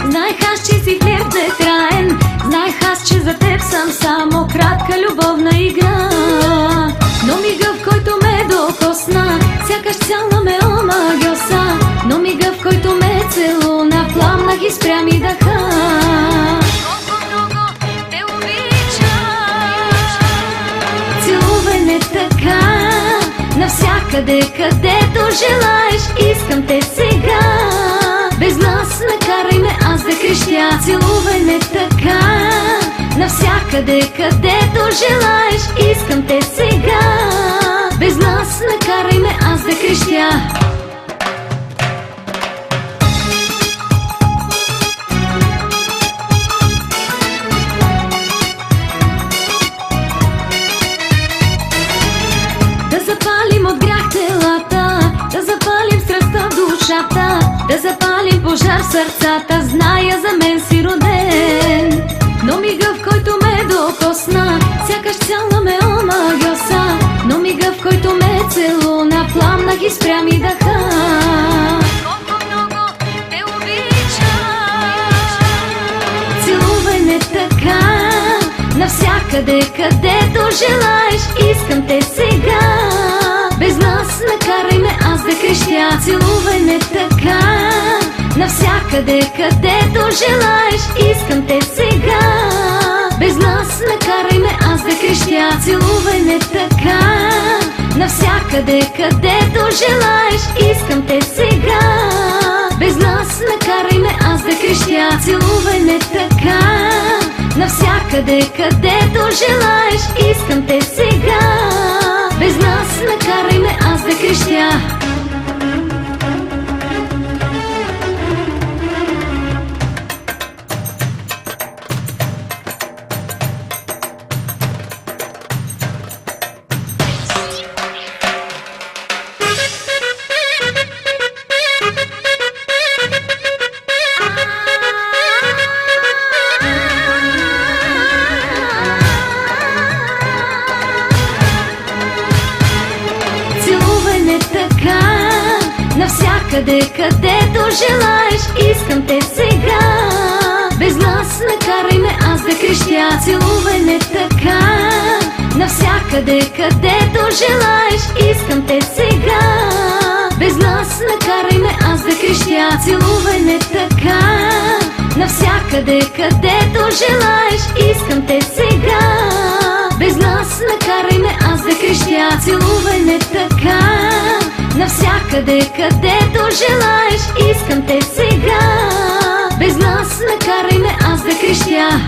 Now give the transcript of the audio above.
Знаех аз, че си хляб нетраен. Знаех аз, че за теб съм само кратка любовна игра. Но мига, в който ме докосна, сякаш цяла ме омагьоса. Но мига, в който ме целуна, пламна ги спря ми дъха. Колко много те обичам. Целувай ме така, навсякъде, където желаеш. Искам те сега. Без нас накарай ме аз да крещя. Целувай ме така, навсякъде, където желаеш. Искам те сега. Без нас накарай ме аз да крещя. Да запалим от грях телата, да запалим страстта в душата, да запалим пожар в сърцата. Зная, за мен си роден. Но мига, в който ме докосна, сякаш цяла ме омагьоса. Но мига, в който ме целуна, пламна ги спря ми дъха. Колко много те обичам. Целувай ме така, навсякъде, където желаеш. Искам те сега. Без нас накарай ме аз да крещя. Целувай ме така, навсякъде, където желаеш. Искам те сега. Без нас накарай ме аз да крещя. Целувай ме така, навсякъде, където желаеш. Искам те сега. Без нас накарай ме аз да крещя. Целувай ме така, навсякъде, където желаеш. Искам те сега. Без нас накарай ме аз да крещя. Навсякъде, където желаеш. Искам те сега. Без нас накарай ме аз да крещя. Целувай ме така, навсякъде, където желаеш. Искам те сега. Без нас накарай ме аз да крещя. Целувай ме така, навсякъде, където желаеш. Искам те сега. Без нас накарай ме аз да крещя. Целувай ме така, навсякъде, където желаеш. Искам те сега. Без нас накарай ме аз да крещя.